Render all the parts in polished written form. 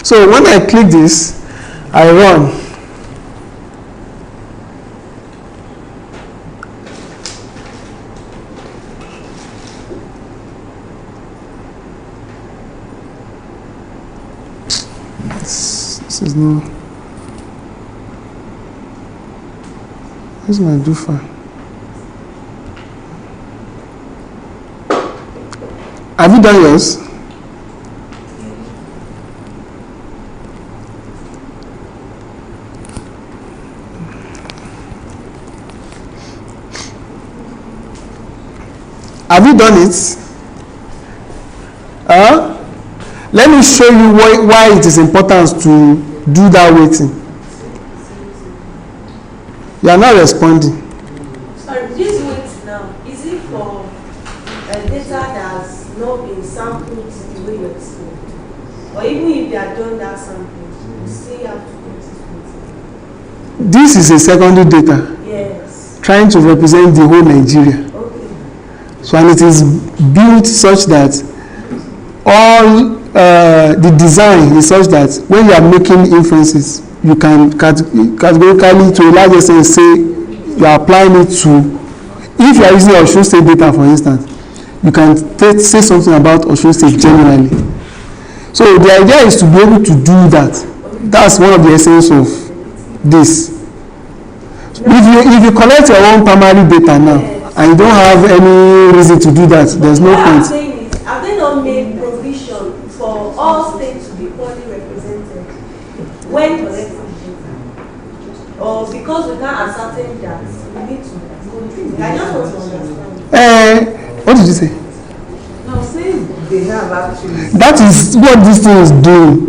So when I click this, I run. This is no. Where's my do file? Have you done yours? Have you done it? Let me show you why it is important to do that waiting. You are not responding. Sorry, this wait now, is it for data that has not been sampled the way you explained? Or even if they are done that sampling, you still have to do this. This is a secondary data. Yes. Trying to represent the whole Nigeria. Okay. So, and it is built such that all the design is such that when you are making inferences, you can categorically, to a large extent, say you are applying it to, if you are using Osun State data, for instance, you can say something about Osun State generally. So the idea is to be able to do that. That's one of the essence of this. If you collect your own primary data now, and you don't have any reason to do that, there's no point. Have they not made provision for all states to be equally represented when collecting data? Or because we can't ascertain that, we need to go through. I just want to understand. What did you say? No, saying they have actually. That is what this thing is doing.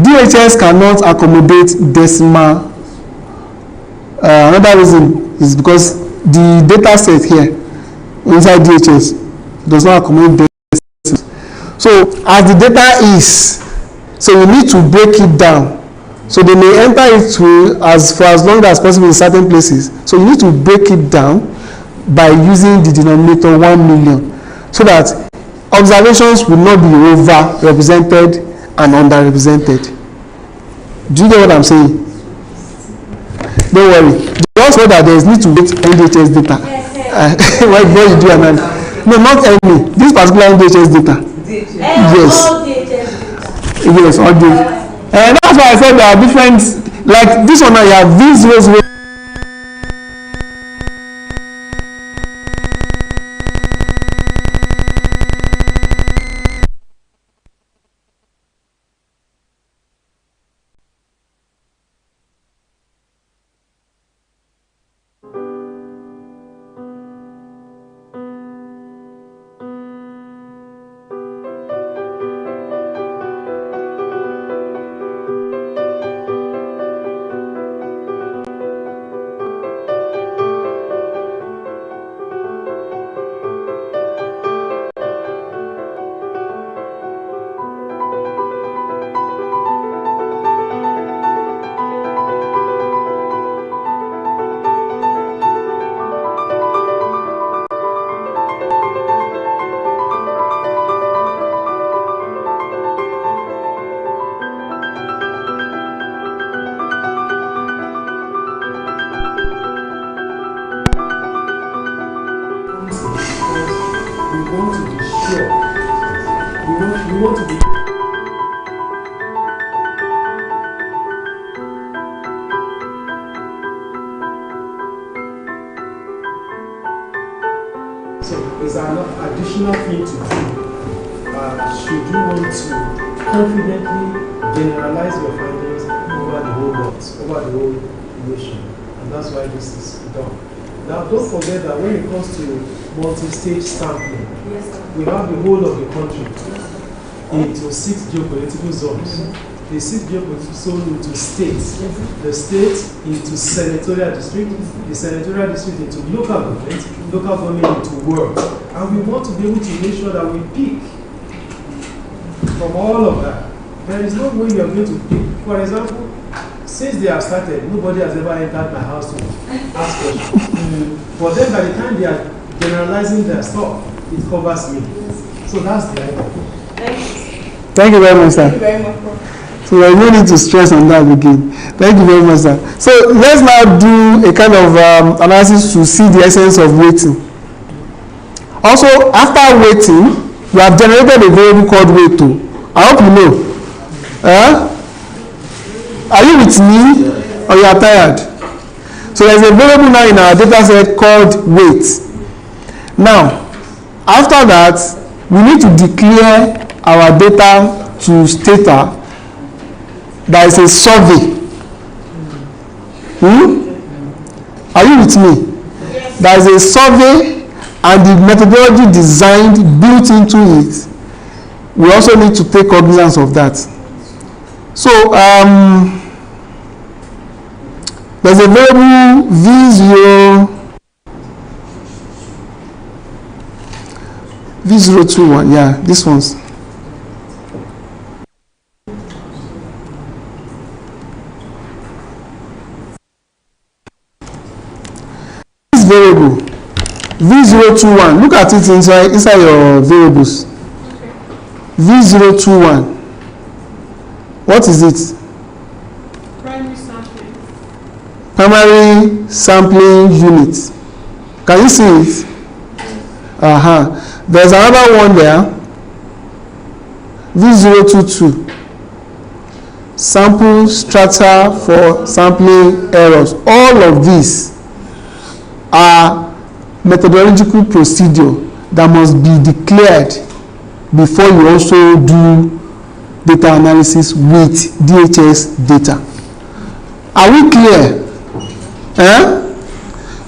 DHS cannot accommodate decimal. Another reason is because the data set here inside DHS does not accommodate decimal. So as the data is, so we need to break it down. So they may enter it for as long as possible in certain places. So you need to break it down by using the denominator 1 million, so that observations will not be over-represented and under-represented. Do you get what I'm saying? Don't worry. Just know that there is need to get NDHS data. What you do analysis. No, not any. This particular NDHS data. Yes. All DHS data. Yes, all DHS. And that's why I said there are different, like this one now, you have V00. Is an additional thing to do should you want to confidently generalize your findings over the whole lot, over the whole nation. And that's why this is done. Now don't forget that when it comes to multi-stage sampling, we have the whole of the country into 6 geopolitical zones. The 6 geopolitical zones into states, the states into senatorial district, the senatorial district into local government into world. And we want to be able to make sure that we pick from all of that. There is no way you are going to pick. For example, since they have started, nobody has ever entered my house to ask questions. For them, by the time they are generalizing their stuff, it covers me. So that's the idea. Thank you very much, sir. Thank you very much. So there's no need to stress on that again. Thank you very much, sir. So let's now do a kind of analysis to see the essence of weighting. Also, after weighting, you have generated a variable called weight too. I hope you know. Are you with me or you are tired? So there's a variable now in our data set called weight. Now, after that, we need to declare our data to Stata. There is a survey. Are you with me? Yes. There is a survey and the methodology designed built into it. We also need to take cognizance of that. So there's a variable V021. Yeah, this one's. Variable V021. Look at it inside your variables. V021. What is it? Primary sampling. Primary sampling unit. Can you see it? There's another one there. V022. Sample strata for sampling errors. All of these are methodological procedure that must be declared before you also do data analysis with DHS data. Are we clear?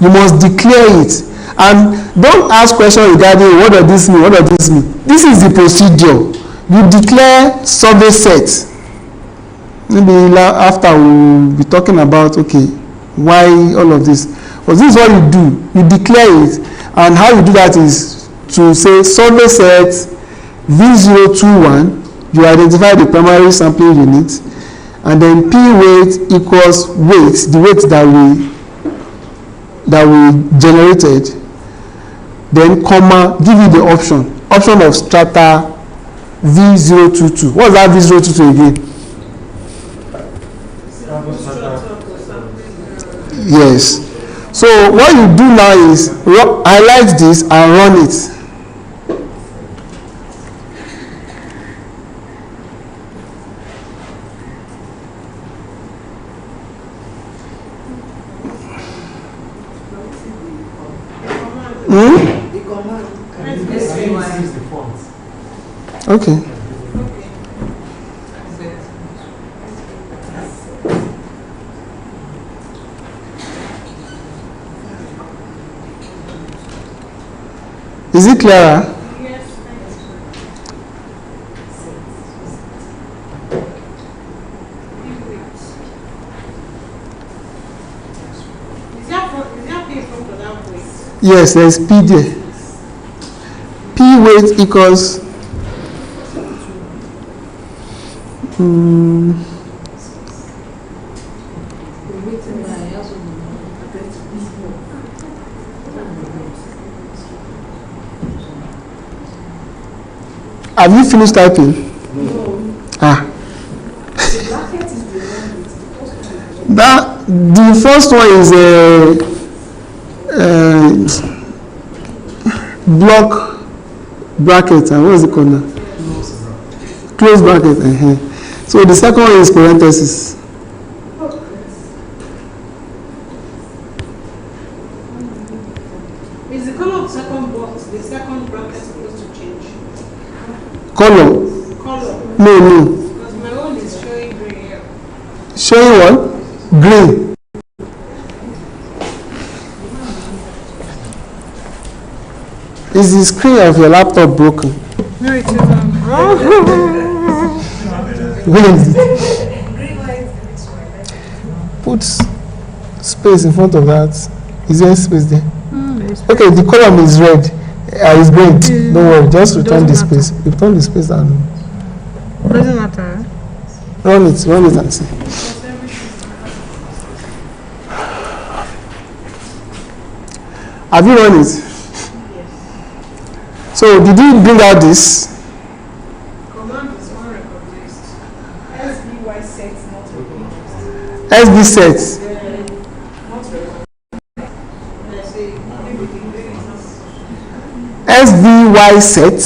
You must declare it. And don't ask questions regarding what does this mean, what does this mean. This is the procedure. You declare survey set. Maybe after we'll be talking about, okay, why all of this. But this is what you do. You declare it. And how you do that is to say survey set V021. You identify the primary sampling unit. And then P weight equals weight, the weight that we generated. Then comma, give you the option of strata V022. What's that V022 again? Yes. So what you do now is highlight this and run it. Okay. Is it clearer? Yes. Is that P for that weight? Yes, there is P there. P weight equals Have you finished typing? No. The first one is block bracket, and what is it called now? Close bracket. So the second one is parenthesis. Is the color of the second box, the second bracket supposed to change? Color? Color. No. Because my own is showing green here. Showing what? Green. Is the screen of your laptop broken? No, it isn't. Where is it? Put space in front of that. Is there space there? Okay, the column is red. It's green. Don't worry, just return the space. Return the space and Doesn't matter. run it and see. Have you run it? Yes. So did you bring out this? Command is unrecognized. SBY SB set. SVY set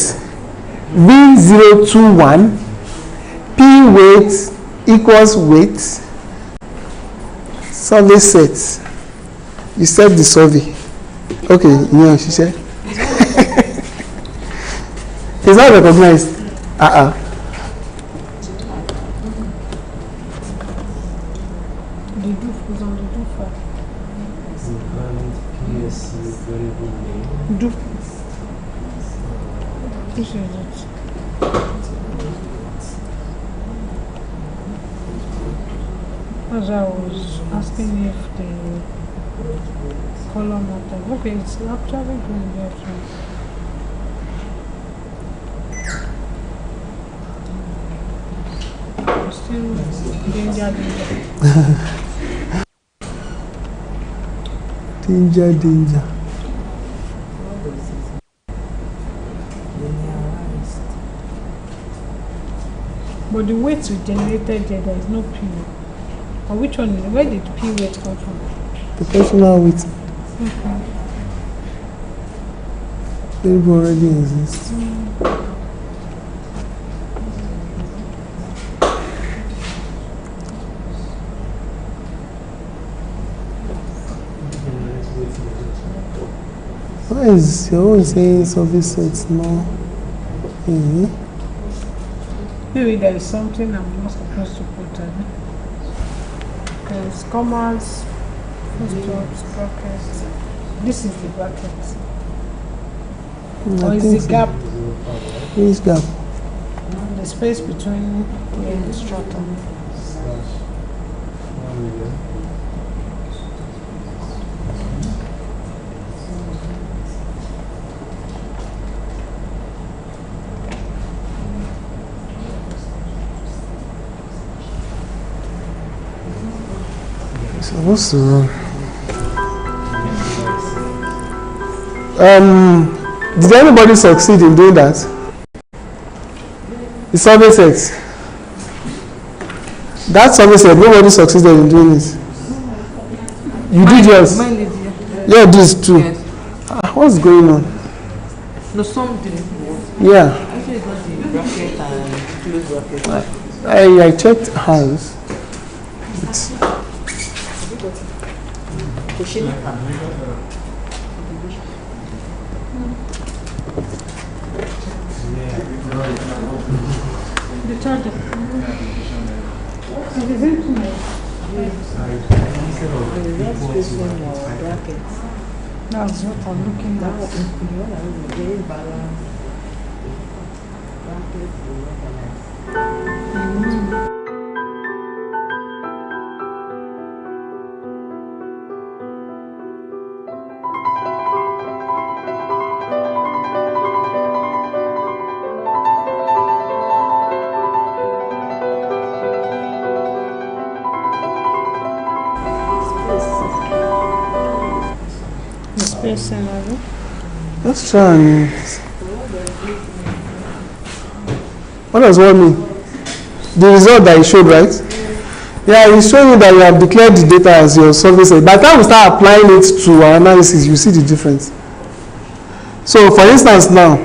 V021 P weight equals weight survey set. You set the survey. Okay, yeah, she said. It's not recognized. Do. This is it. As I was asking if the color matter. Okay, it's actually going there too. Still danger. Danger. But the weights we generated there is no P. Or which one? Where did P weight come from? Professional weight. Okay. They already exist. Why is your own saying service sets no? Maybe there is something I'm not supposed to put in. Because commas, full stops, brackets. This is the bracket. Or is the gap? Which gap? The space between the instructor. So what's the wrong? Did anybody succeed in doing that? The survey set. That survey set, nobody succeeded in doing it. You did yours? Mine did, Yeah, this too. yes. What's going on? No, some didn't work. Yeah, Actually, it was the bracket and close bracket. I checked hands. The charger. That's what I'm looking at. The space scenario. Let's try and. What does what mean? The result that it showed, right? Yeah, it's showing you that you have declared the data as your survey set. By the time we start applying it to our analysis, you see the difference. So, for instance, now,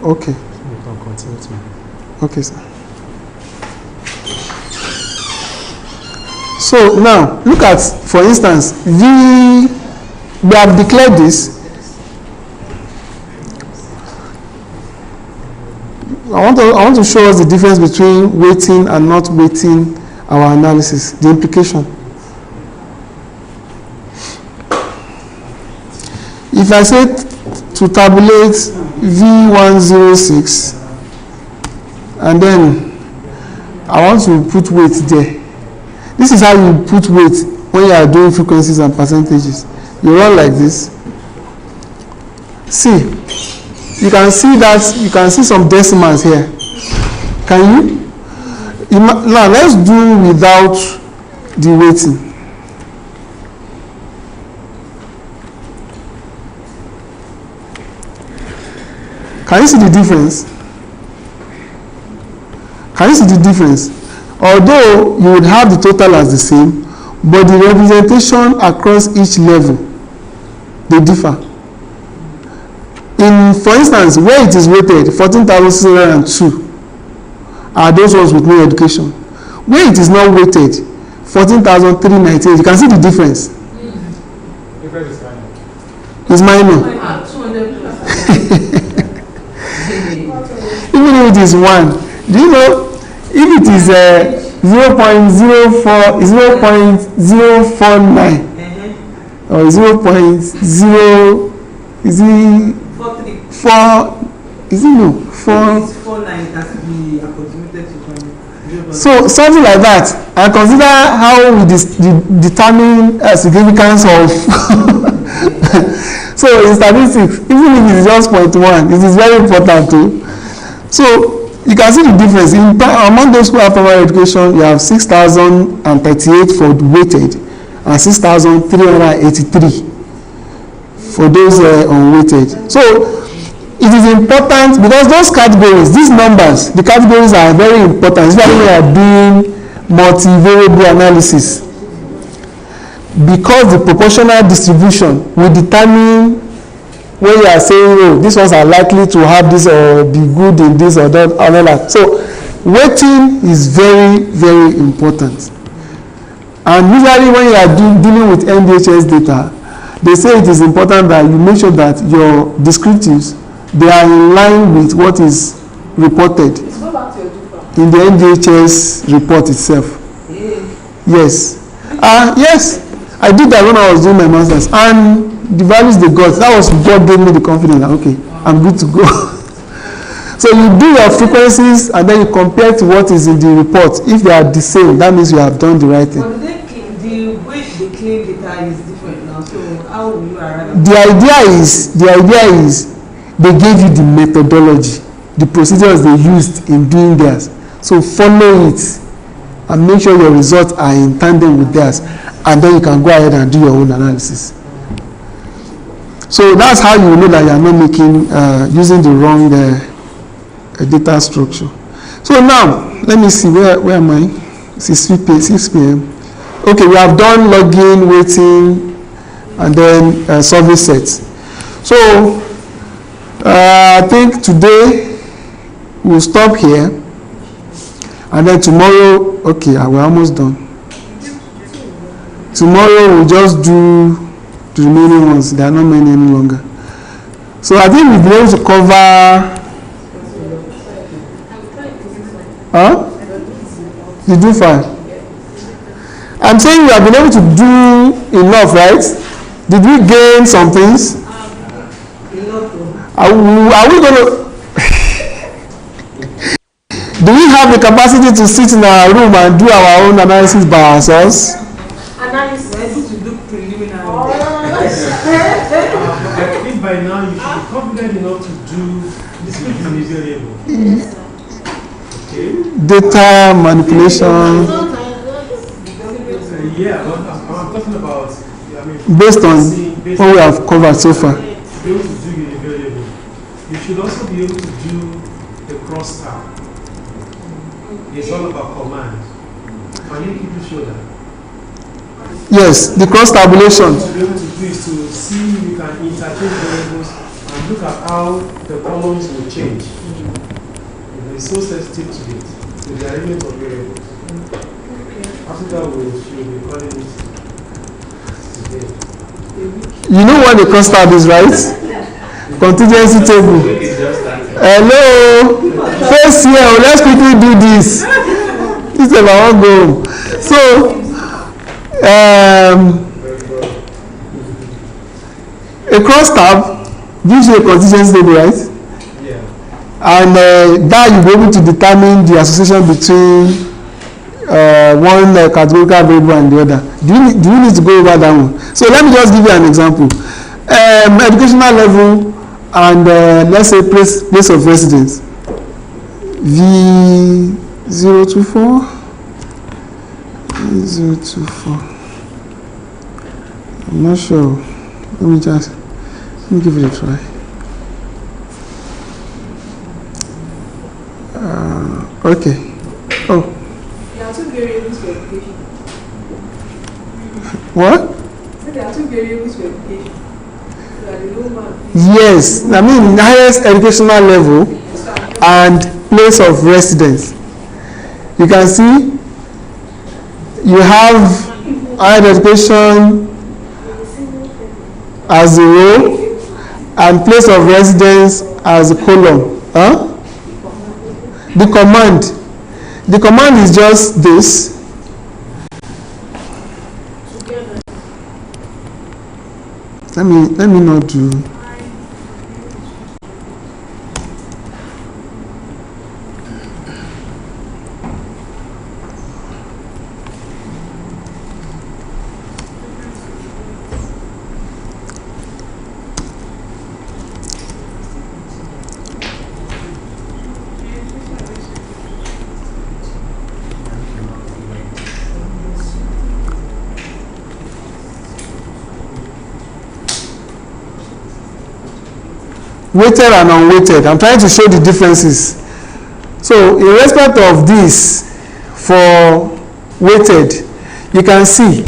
okay. Okay, sir. So now, look at, for instance, we have declared this. I want to show us the difference between weighting and not weighting our analysis, the implication. If I say to tabulate V106, and then I want to put weight there. This is how you put weight when you are doing frequencies and percentages. You run like this. See, you can see that, you can see some decimals here. Can you? Now let's do without the weighting. Can you see the difference? Can you see the difference? Although you would have the total as the same, but the representation across each level, they differ. For instance, where it is weighted 14,602 are those ones with no education. Where it is not weighted 14,398, you can see the difference. It's minor. Even if it is 1, do you know if it is 0.04, 0.049 or 0.0, is it 4? Is it no 4? It's 49. It has to be approximated to 20. So something like that, and consider how we determine significance of. So in statistics, even if it is just 0.1, it is very important too. So you can see the difference. Among those who have primary education, you have 6,038 for weighted and 6,383 for those unweighted. So it is important because those categories, these numbers, the categories are very important, especially when you are doing multivariable analysis, because the proportional distribution will determine when you are saying, oh, these ones are likely to have this or be good in this or that, or that. So weighting is very, very important. And usually when you are dealing with NDHS data, they say it is important that you make sure that your descriptives, they are in line with what is reported in the NDHS report itself. Yes. Yes, I did that when I was doing my master's, and the values they got, that was God gave me the confidence that, okay, I'm good to go. So you do your frequencies and then you compare to what is in the report. If they are the same, that means you have done the right thing. But the way they claim data is different now, so how will you arrive? The idea is they gave you the methodology, the procedures they used in doing theirs. So follow it and make sure your results are in tandem with theirs, and then you can go ahead and do your own analysis. So that's how you know that you are not making using the wrong data structure. So now let me see, where am I? 6 p.m. Okay, we have done login, waiting, and then survey sets. So I think today we'll stop here, and then tomorrow, okay, we're almost done. Tomorrow we'll just do the remaining ones. There are not many any longer. So I think we'll be able to cover. You do fine. I'm saying we have been able to do enough, right? Did we gain some things? Are we going to? Do we have the capacity to sit in our room and do our own analysis by ourselves? Analysis to do preliminary. I think by now you should be confident enough to do this variable. Okay. Data manipulation. Yeah, but I'm talking about. Based on what we have covered so far. To be able to do the variable, you should also be able to do the cross tab. It's all about command. Can you people show that? Yes, the cross tabulation. To be able to do is to see you can interchange variables and look at how the columns will change. It's so sensitive to it, to the arrangement of variables. After that, we should be calling it today. You know what the cross tab is, right? Contingency table. Hello, first here, let's quickly do this. This is our own goal. So, a cross tab gives you a contingency table, right? Yeah. And that you'll be able to determine the association between one categorical variable and the other. Do you need to go over that one? So let me just give you an example. Educational level and let's say place of residence. V024. I'm not sure. Let me give it a try. Okay. Oh. There are two variables for education. What? So there are two variables for education. So that the low man. Yes, I mean highest educational level and place of residence. You can see you have higher education as a row and place of residence as a column. Huh? The command is just this. Let me not do. Weighted and unweighted. I'm trying to show the differences. So in respect of this, for weighted, you can see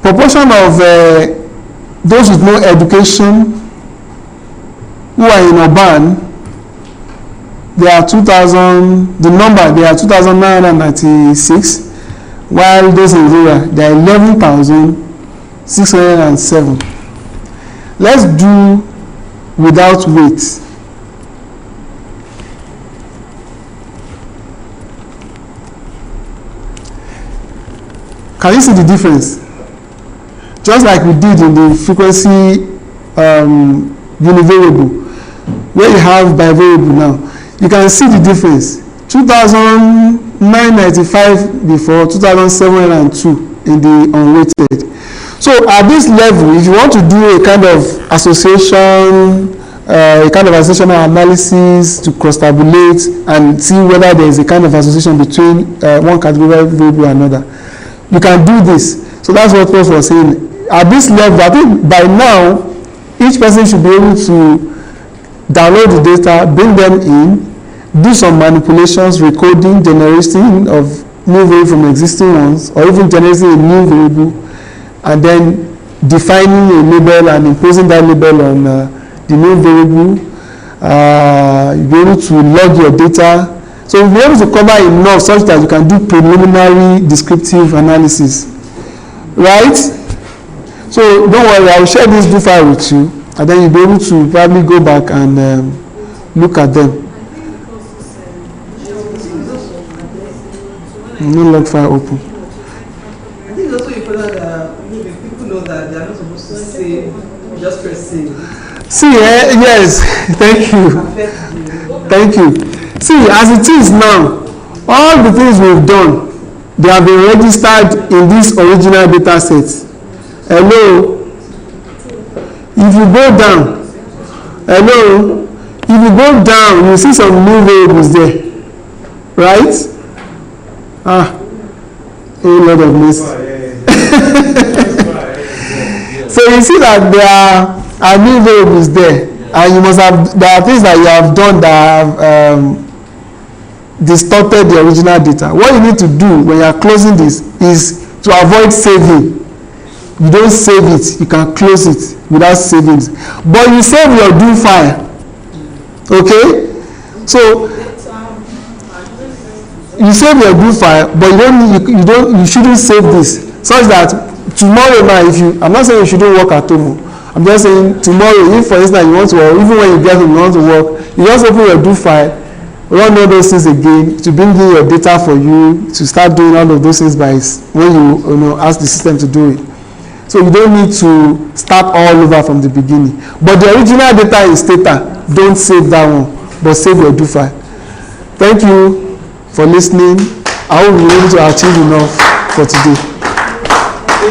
proportion of those with no education who are in urban, they are 2,000, the number, they are 2,996, while those in rural, they are 11,607. Let's do without weight. Can you see the difference? Just like we did in the frequency univariable, where you have bivariable now, you can see the difference. 2,995 before, 2,702 in the unweighted. So at this level, if you want to do a kind of association, analysis to cross-tabulate and see whether there is a kind of association between one category variable and another, you can do this. So that's what Prof was saying. At this level, I think by now, each person should be able to download the data, bring them in, do some manipulations, recoding, generating of new variable from existing ones, or even generating a new variable, and then defining a label and imposing that label on the new variable. You'll be able to log your data. So you'll be able to cover enough such that you can do preliminary descriptive analysis. Right? So don't worry, I'll share this do file with you, and then you'll be able to probably go back and look at them. No log file open. I think it's also important that people know that they are not supposed to save, just press save. See, yes, thank you. Thank you. See, as it is now, all the things we've done, they have been registered in this original data set. Hello? If you go down, hello? If you go down, you see some new variables there. Right? A lot of mercy. So you see that there are new variables there, and you must have, there are things that you have done that have distorted the original data. What you need to do when you are closing this is to avoid saving. You don't save it, you can close it without saving it. But you save your do file. Okay? So you save your do file, but you shouldn't save this. Such that tomorrow now, I'm not saying you shouldn't work at home. I'm just saying tomorrow, if for instance you want to work, even when you get home you want to work, you just open your do file, run all those things again to bring in your data for you to start doing all of those things by when you ask the system to do it. So you don't need to start all over from the beginning. But the original data is data. Don't save that one, but save your do file. Thank you for listening. I hope we're able to achieve enough for today.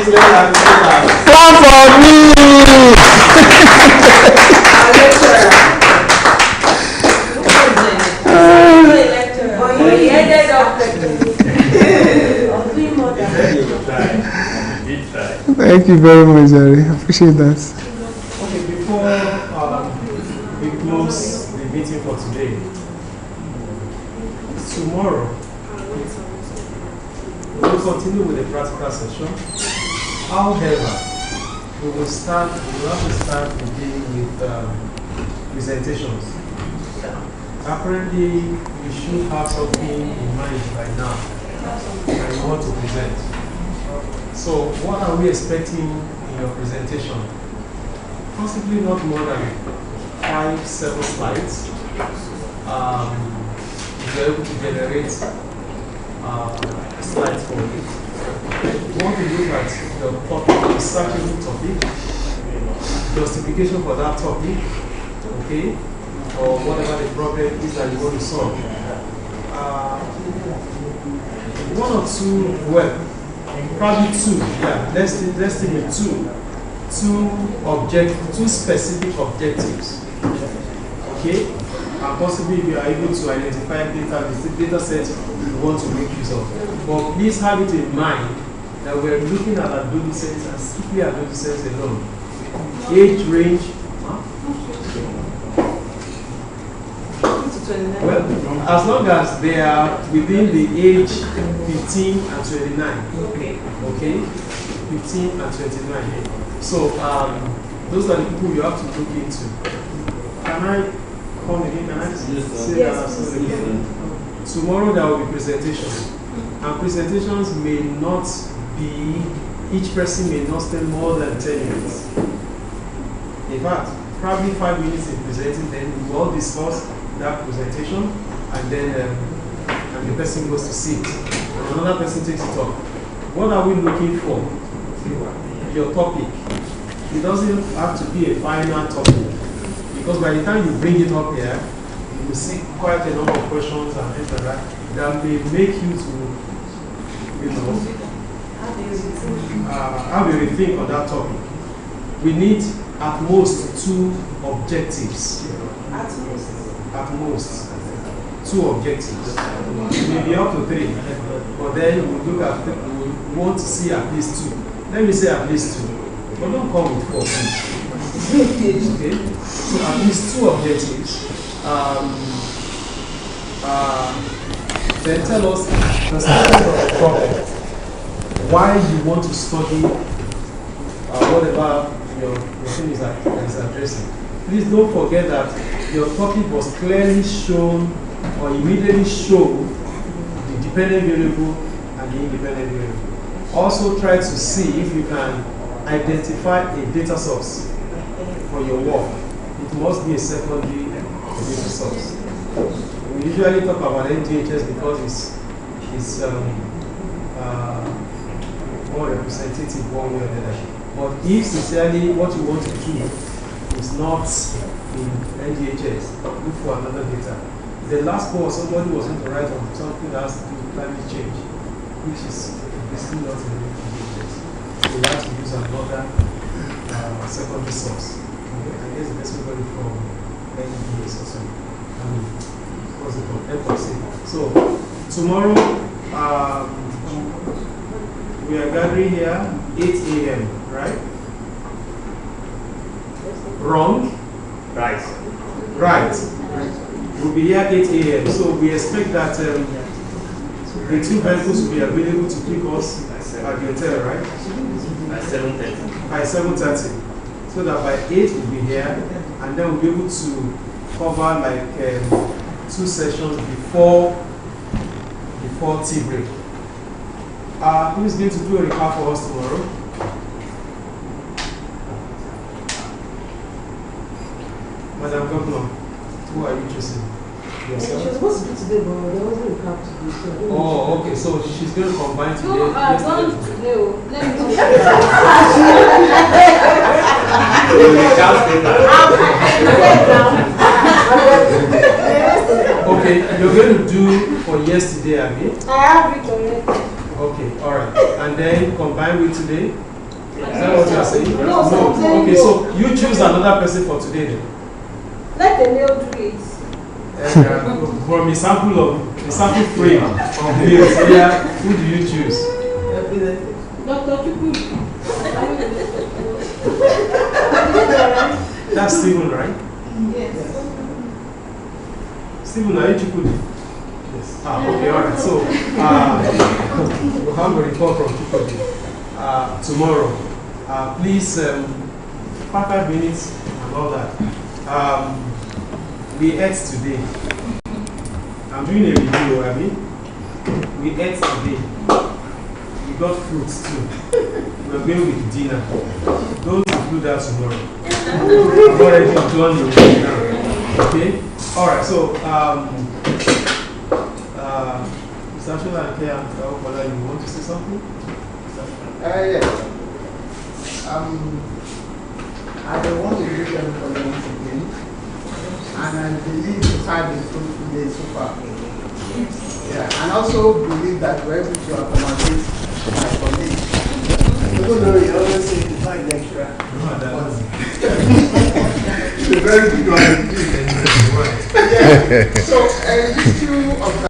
Clap for me! Thank you very much, Jerry. I appreciate that. Okay, before we close the meeting for today, tomorrow, we will continue with the practical session. However, we will have to start again with presentations. Apparently, you should have something in mind by now and you want to present. So, what are we expecting in your presentation? Possibly not more than 5-7 slides. You're able to generate slides for you. You want to look at your topic, researchable topic, justification for that topic, okay, or whatever the problem is that you want to solve. One or two, well, probably two, yeah, let's think with two specific objectives, okay, and possibly if you are able to identify data sets you want to make use of. But please have it in mind that we're looking at adolescents and strictly adolescents alone. Age range, well, as long as they are within the age 15 and 29. Okay? 15 and 29. So, those are the people you have to look into. Can I come again? Can I say that again? Tomorrow there will be presentations. And presentations may not be, each person may not spend more than 10 minutes. In fact, probably 5 minutes in presenting, then we will all discuss that presentation, and then and the person goes to sit, and another person takes it up. What are we looking for? Your topic. It doesn't have to be a final topic, because by the time you bring it up here, you will see quite a number of questions and things like that that may make you to, you know, have a rethink on that topic. We need at most 2 objectives. At most 2 objectives. Maybe up to 3, but then we look at we want to see at least 2. Let me say at least 2, but don't come with 4, please. Okay, so at least 2 objectives. Then tell us the status of the problem, why you want to study whatever your thing is addressing. Please don't forget that your topic was clearly shown or immediately show the dependent variable and the independent variable. Also try to see if you can identify a data source for your work. It must be a secondary data source. We usually talk about NDHS because it's more representative one way or the other. But if sincerely what you want to do is not in NDHS, look for another data. The last course, somebody was going to write on something that has to do with climate change, which is basically not in NDHS. So you have to use another secondary source. Okay? I guess the best way from NDHS or something. What's it called? FOC. So tomorrow we are gathering here 8 a.m. right? Wrong? Right. Right. We'll be here 8 a.m. So we expect that the 2 vehicles will be available to pick us at the hotel, right? By 7:30. By 7:30. So that by 8 we'll be here, and then we'll be able to cover like 2 sessions before tea break. Who is going to do a recap for us tomorrow? Madam Governor, who are you choosing? Yourself? She was supposed to do today, but there wasn't a recap to do. Oh, okay. So she's going to combine today. No, don't today. Let me Okay, you're going to do for yesterday, Abby? I have it already. Okay, all right. And then combine with today? Is that what you're saying? No. Okay, so you choose another person for today then? Let the male do it. From a sample frame of males here, who do you choose? Dr. Chukwu. That's Stephen, right? Yes. Stephen, are you Chukwu? Yes. Okay, all right. So, we'll have a report from CeHPBE tomorrow. Please, 5 minutes and all that. We ate today. I'm doing a review, I mean. We ate today. We got fruits too. We're going with dinner. Don't include that tomorrow. I've already done the review now. Okay? Alright, so, Mr. Ashola and Kea, you want to say something? Yes. I want to greet everybody once again, and I believe we've had a fruitful day so far. Yeah, and also believe that we're able to accommodate my colleagues. Even though you always say it's not lecturer, it's a very good one. Yeah. So, just two of